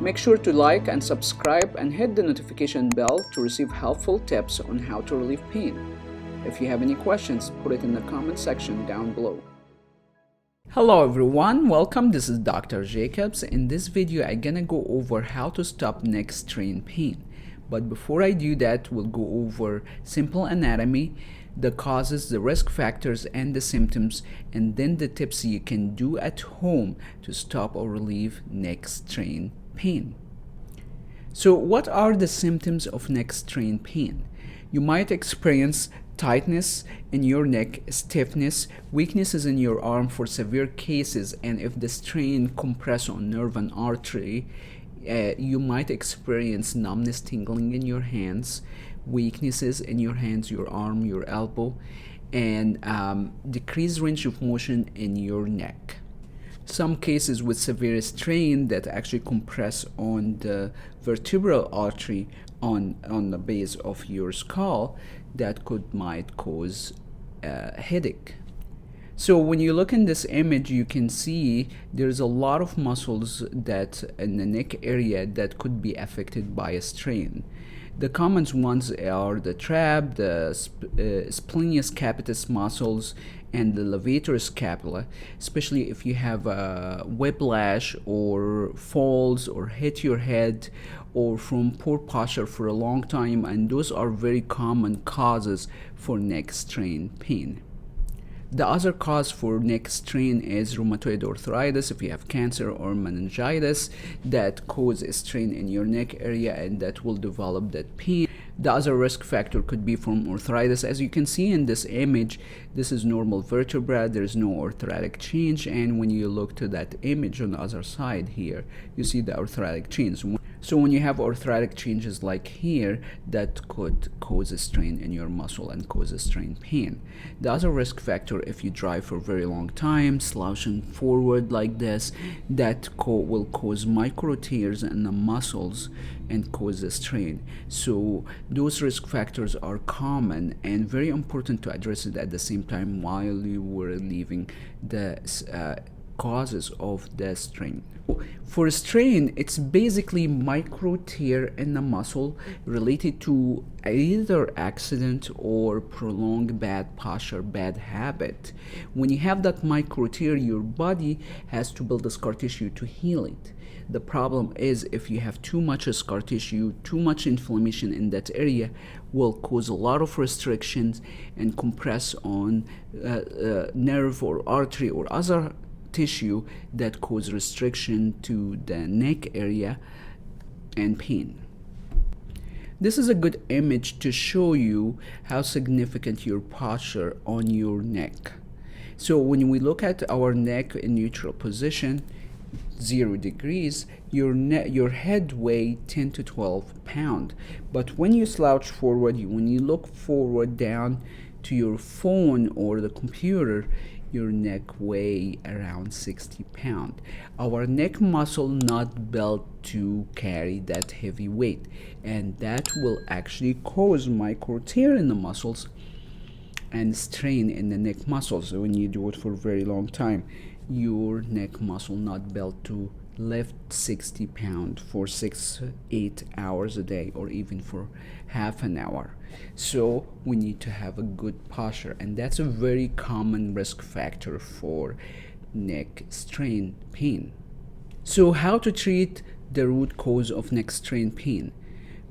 Make sure to like and subscribe and hit the notification bell to receive helpful tips on how to relieve pain. If you have any questions, put it in the comment section down below. Hello everyone, welcome. This is Dr. Jacobs. In this video, I'm gonna go over how to stop neck strain pain. But before I do that, we'll go over simple anatomy, the causes, the risk factors, and the symptoms, and then the tips you can do at home to stop or relieve neck strain pain. So what are the symptoms of neck strain pain? You might experience tightness in your neck, stiffness, weaknesses in your arm for severe cases, and if the strain compress on nerve and artery, you might experience numbness, tingling in your hands, weaknesses in your hands, your arm, your elbow, and decreased range of motion in your neck. Some cases with severe strain that actually compress on the vertebral artery on the base of your skull that might cause a headache. So when you look in this image, you can see there's a lot of muscles that in the neck area that could be affected by a strain. The common ones are the trap, the splenius capitis muscles, and the levator scapula, especially if you have whiplash or falls or hit your head or from poor posture for a long time, and those are very common causes for neck strain pain. The other cause for neck strain is rheumatoid arthritis. If you have cancer or meningitis, that cause a strain in your neck area and that will develop that pain. The other risk factor could be from arthritis. As you can see in this image, this is normal vertebra, there's no arthritic change, and when you look to that image on the other side here, you see the arthritic change. So when you have arthritic changes like here, that could cause a strain in your muscle and cause a strain pain. The other risk factor, if you drive for a very long time, slouching forward like this, that will cause micro tears in the muscles and cause a strain. So those risk factors are common and very important to address it at the same time while you were relieving the causes of the strain. For a strain, it's basically micro tear in the muscle related to either accident or prolonged bad posture, bad habit. When you have that micro tear, your body has to build a scar tissue to heal it. The problem is if you have too much scar tissue, too much inflammation in that area will cause a lot of restrictions and compress on nerve or artery or other tissue that cause restriction to the neck area and pain. This is a good image to show you how significant your posture on your neck. So when we look at our neck in neutral position, 0 degrees, your head weighs 10 to 12 pounds. But when you slouch forward, when you look forward down to your phone or the computer, your neck weighs around 60 pounds. Our neck muscle not built to carry that heavy weight, and that will actually cause micro tear in the muscles and strain in the neck muscles. When you do it for a very long time, your neck muscle not built to lift 60 pounds for 6-8 hours a day or even for half an hour. So we need to have a good posture, and that's a very common risk factor for neck strain pain. So how to treat the root cause of neck strain pain?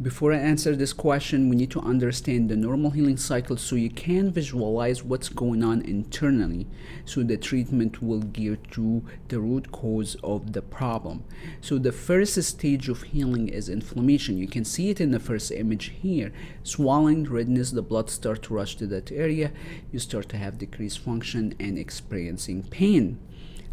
Before I answer this question, we need to understand the normal healing cycle so you can visualize what's going on internally, so the treatment will gear to the root cause of the problem. So the first stage of healing is inflammation. You can see it in the first image here. Swelling, redness, the blood start to rush to that area. You start to have decreased function and experiencing pain.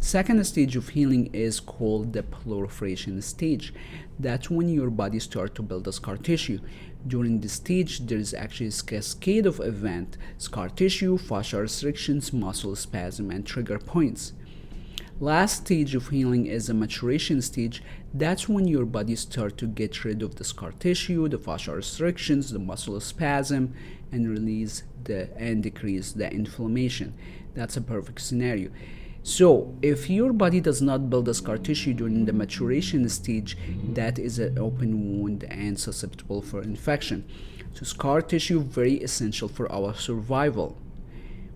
Second stage of healing is called the proliferation stage. That's when your body starts to build a scar tissue. During this stage, there is actually a cascade of events: scar tissue, fascia restrictions, muscle spasm, and trigger points. Last stage of healing is a maturation stage. That's when your body starts to get rid of the scar tissue, the fascia restrictions, the muscle spasm, and decrease the inflammation. That's a perfect scenario. So, if your body does not build a scar tissue during the maturation stage, that is an open wound and susceptible for infection. So, scar tissue very essential for our survival.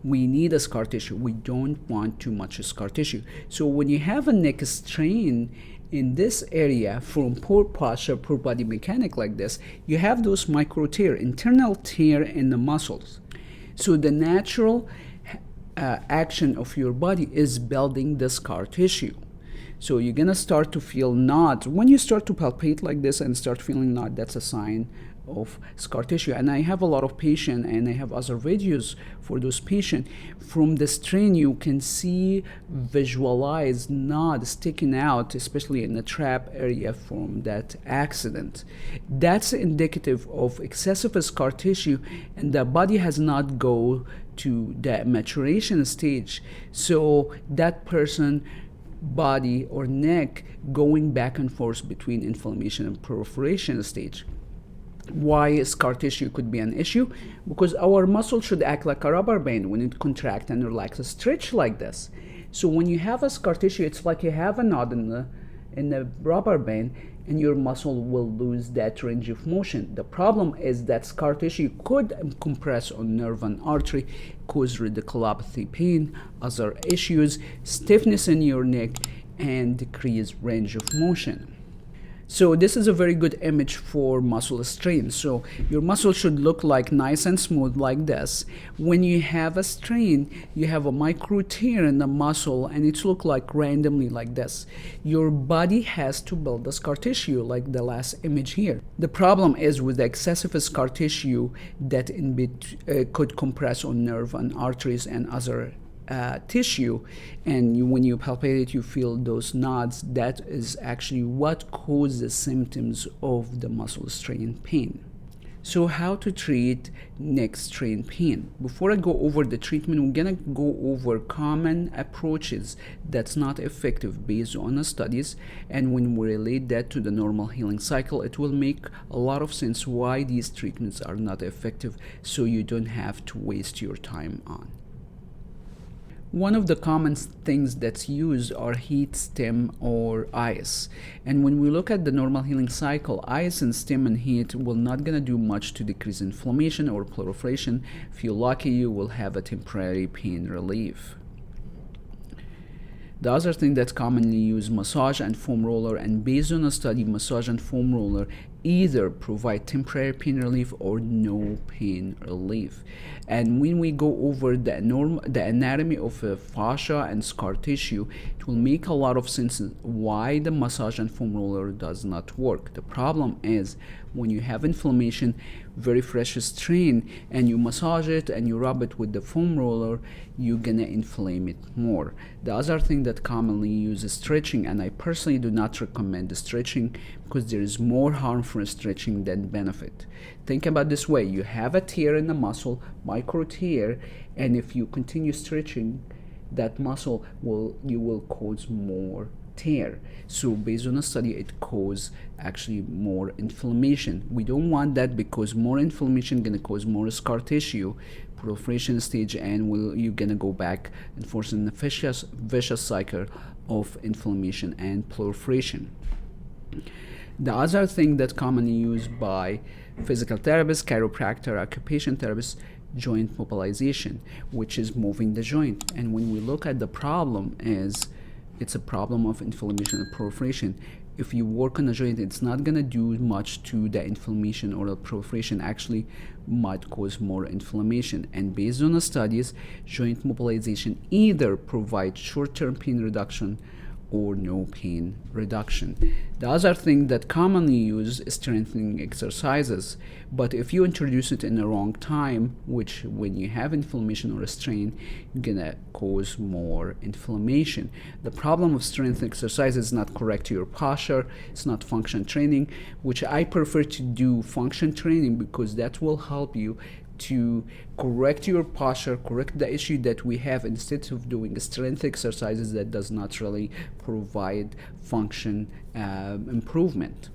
We need a scar tissue. We don't want too much scar tissue. So, when you have a neck strain in this area from poor posture, poor body mechanic like this, you have those micro tear, internal tear in the muscles. So, the natural action of your body is building the scar tissue. So you're gonna start to feel knots. When you start to palpate like this and start feeling knot, that's a sign of scar tissue. And I have a lot of patients, and I have other videos for those patients. From the strain, you can see, visualize knots sticking out, especially in the trap area from that accident. That's indicative of excessive scar tissue, and the body has not go to the maturation stage. So that person body or neck going back and forth between inflammation and proliferation stage. Why scar tissue could be an issue? Because our muscle should act like a rubber band when it contracts and relaxes, stretch like this. So when you have a scar tissue, it's like you have a knot in the rubber band, and your muscle will lose that range of motion. The problem is that scar tissue could compress on nerve and artery, cause radiculopathy pain, other issues, stiffness in your neck, and decrease range of motion. So this is a very good image for muscle strain. So your muscle should look like nice and smooth like this. When you have a strain, you have a micro tear in the muscle, and it looks like randomly like this. Your body has to build the scar tissue like the last image here. The problem is with the excessive scar tissue that could compress on nerve and arteries and other tissue, and when you palpate it, you feel those knots. That is actually what causes symptoms of the muscle strain pain. So how to treat neck strain pain? Before I go over the treatment, we're gonna go over common approaches that's not effective based on the studies, and when we relate that to the normal healing cycle, it will make a lot of sense why these treatments are not effective, so you don't have to waste your time on. One of the common things that's used are heat, stim, or ice. And when we look at the normal healing cycle, ice and stim and heat will not gonna do much to decrease inflammation or proliferation. If you're lucky, you will have a temporary pain relief. The other thing that's commonly used, massage and foam roller, and based on a study, massage and foam roller either provide temporary pain relief or no pain relief. And when we go over the anatomy of fascia and scar tissue, it will make a lot of sense why the massage and foam roller does not work. The problem is when you have inflammation, very fresh strain, and you massage it and you rub it with the foam roller, you're gonna inflame it more. The other thing that commonly used is stretching, and I personally do not recommend stretching because there is more harm from stretching than benefit. Think about this way: you have a tear in the muscle, micro tear, and if you continue stretching that muscle, you will cause more tear. So based on a study, it causes actually more inflammation. We don't want that, because more inflammation gonna cause more scar tissue, proliferation stage, and you're gonna go back and forth in the vicious cycle of inflammation and proliferation. The other thing that's commonly used by physical therapists, chiropractor, occupation therapists, joint mobilization, which is moving the joint. And when we look at the problem, it's a problem of inflammation and proliferation. If you work on a joint, it's not gonna do much to the inflammation or the proliferation, actually might cause more inflammation. And based on the studies, joint mobilization either provides short-term pain reduction or no pain reduction. The other thing that commonly used is strengthening exercises, but if you introduce it in the wrong time, which when you have inflammation or a strain, you're gonna cause more inflammation. The problem of strength exercise is not correct to your posture, it's not function training, which I prefer to do function training because that will help you to correct your posture, correct the issue that we have, instead of doing strength exercises that does not really provide function improvement.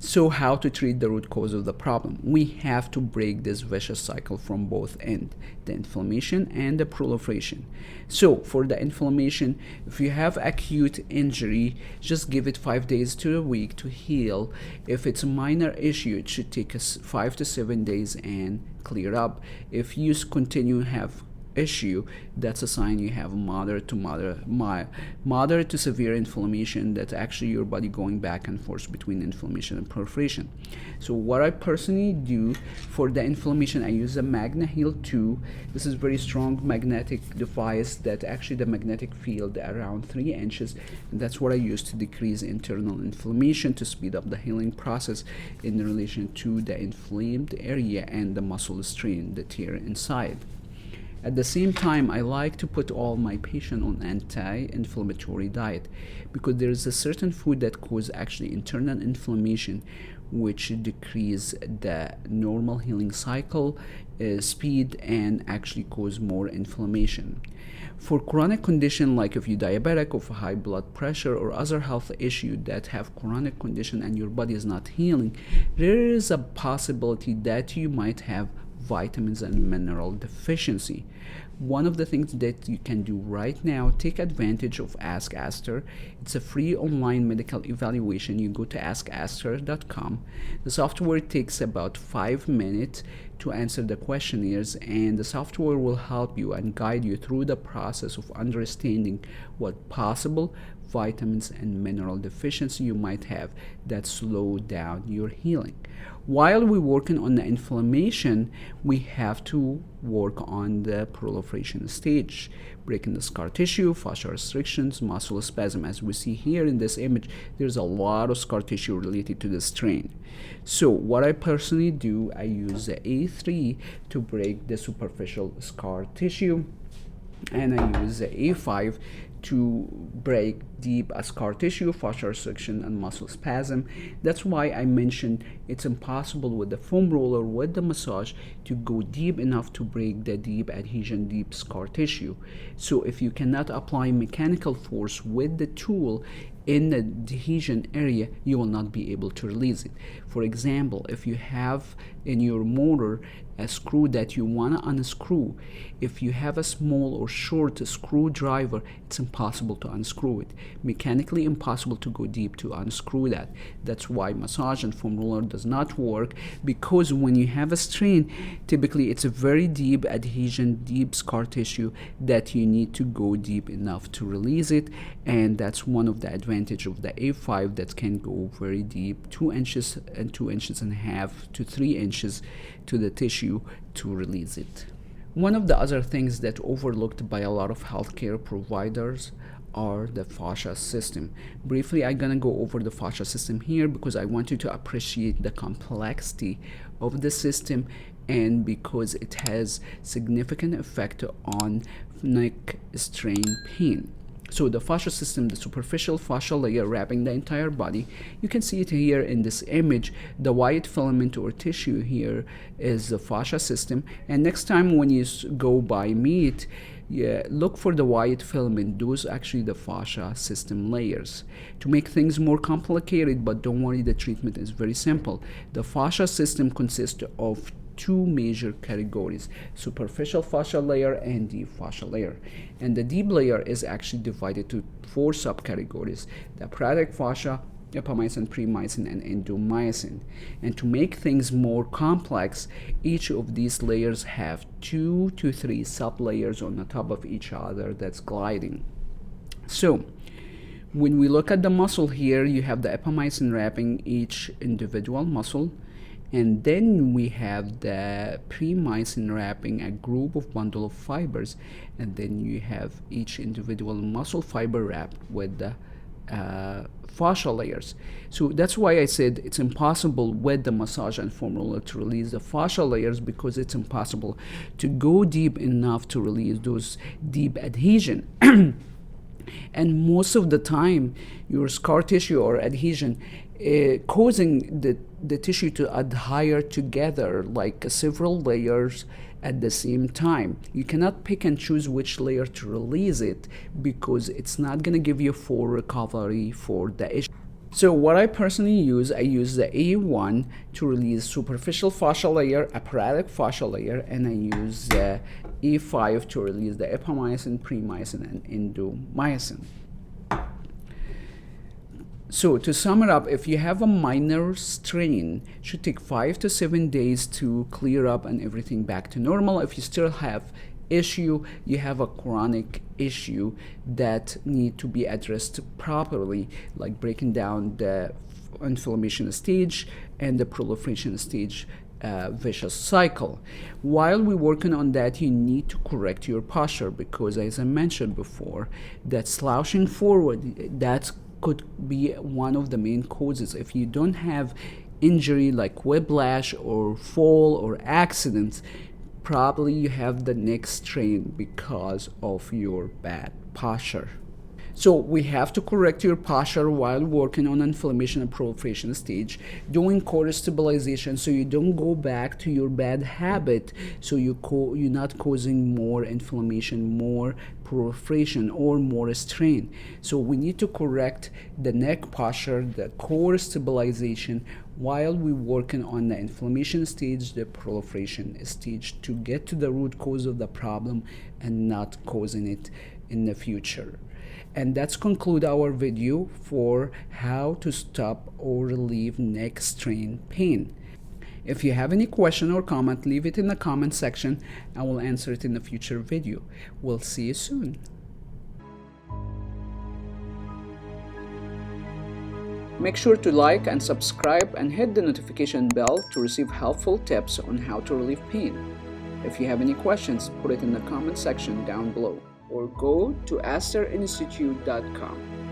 So how to treat the root cause of the problem? We have to break this vicious cycle from both ends, the inflammation and the proliferation. So for the inflammation, if you have acute injury, just give it 5 days to a week to heal. If it's a minor issue, it should take us 5 to 7 days and clear up. If you continue to have issue, that's a sign you have moderate to severe inflammation. That's actually your body going back and forth between inflammation and proliferation. So what I personally do for the inflammation, I use a Magna Heal 2. This is very strong magnetic device that actually the magnetic field around 3 inches, and that's what I use to decrease internal inflammation, to speed up the healing process in relation to the inflamed area and the muscle strain, the tear inside. At the same time, I like to put all my patients on anti-inflammatory diet, because there is a certain food that cause actually internal inflammation, which decrease the normal healing cycle speed and actually cause more inflammation. For chronic condition, like if you're diabetic or for high blood pressure or other health issue that have chronic condition and your body is not healing, there is a possibility that you might have vitamins and mineral deficiency. One of the things that you can do right now, take advantage of Ask ASTR. It's a free online medical evaluation. You go to askastr.com. The software takes about 5 minutes to answer the questionnaires, and the software will help you and guide you through the process of understanding what possible vitamins and mineral deficiency you might have that slow down your healing. While we're working on the inflammation, we have to work on the proliferation stage, breaking the scar tissue, fascial restrictions, muscle spasm. As we see here in this image, there's a lot of scar tissue related to the strain. So what I personally do, I use the A3 to break the superficial scar tissue, and I use the A5 to break deep scar tissue, fascial restriction, and muscle spasm. That's why I mentioned it's impossible with the foam roller, with the massage, to go deep enough to break the deep adhesion, deep scar tissue. So if you cannot apply mechanical force with the tool in the adhesion area, you will not be able to release it. For example, if you have in your motor a screw that you want to unscrew, if you have a small or short screwdriver, it's impossible to unscrew it. Mechanically impossible to go deep to unscrew that. That's why massage and foam roller does not work, because when you have a strain, typically it's a very deep adhesion, deep scar tissue that you need to go deep enough to release it, and that's one of the advantage of the A5 that can go very deep, 2 inches and 2.5 inches to 3 inches to the tissue to release it. One of the other things that overlooked by a lot of healthcare providers are the fascia system. Briefly, I'm gonna go over the fascia system here because I want you to appreciate the complexity of the system, and because it has significant effect on neck strain pain. So the fascia system, the superficial fascia layer wrapping the entire body, you can see it here in this image. The white filament or tissue here is the fascia system, and next time when you go by meat, look for the white filament. Those are actually the fascia system layers. To make things more complicated, but don't worry, the treatment is very simple. The fascia system consists of 2 major categories: superficial fascia layer and deep fascia layer. And the deep layer is actually divided to 4 subcategories: the apratic fascia, epimysin, premiysin, and endomysin. And to make things more complex, each of these layers have 2 to 3 sublayers on the top of each other that's gliding. So when we look at the muscle here, you have the epimysin wrapping each individual muscle, and then we have the premiysin wrapping a group of bundle of fibers, and then you have each individual muscle fiber wrapped with the fascia layers. So that's why I said it's impossible with the massage and foam roller to release the fascia layers, because it's impossible to go deep enough to release those deep adhesion. And most of the time, your scar tissue or adhesion causing the tissue to adhere together like several layers at the same time. You cannot pick and choose which layer to release it, because it's not going to give you full recovery for the issue. So what I personally use, I use the A1 to release superficial fascia layer, apparatic fascia layer, and I use the A5 to release the epimyocin, premiyocin, and endomyocin. So to sum it up, if you have a minor strain, it should take 5 to 7 days to clear up and everything back to normal. If you still have issue, you have a chronic issue that need to be addressed properly, like breaking down the inflammation stage and the proliferation stage vicious cycle. While we're working on that, you need to correct your posture, because as I mentioned before, that slouching forward, that could be one of the main causes. If you don't have injury like whiplash or fall or accidents, probably you have the neck strain because of your bad posture. So we have to correct your posture while working on inflammation and proliferation stage, doing core stabilization so you don't go back to your bad habit, so you're not causing more inflammation, more proliferation, or more strain. So we need to correct the neck posture, the core stabilization, while we're working on the inflammation stage, the proliferation stage, to get to the root cause of the problem and not causing it in the future. And that's conclude our video for how to stop or relieve neck strain pain. If you have any question or comment, leave it in the comment section. I will answer it in a future video. We'll see you soon. Make sure to like and subscribe and hit the notification bell to receive helpful tips on how to relieve pain. If you have any questions, put it in the comment section down below, or go to asterinstitute.com.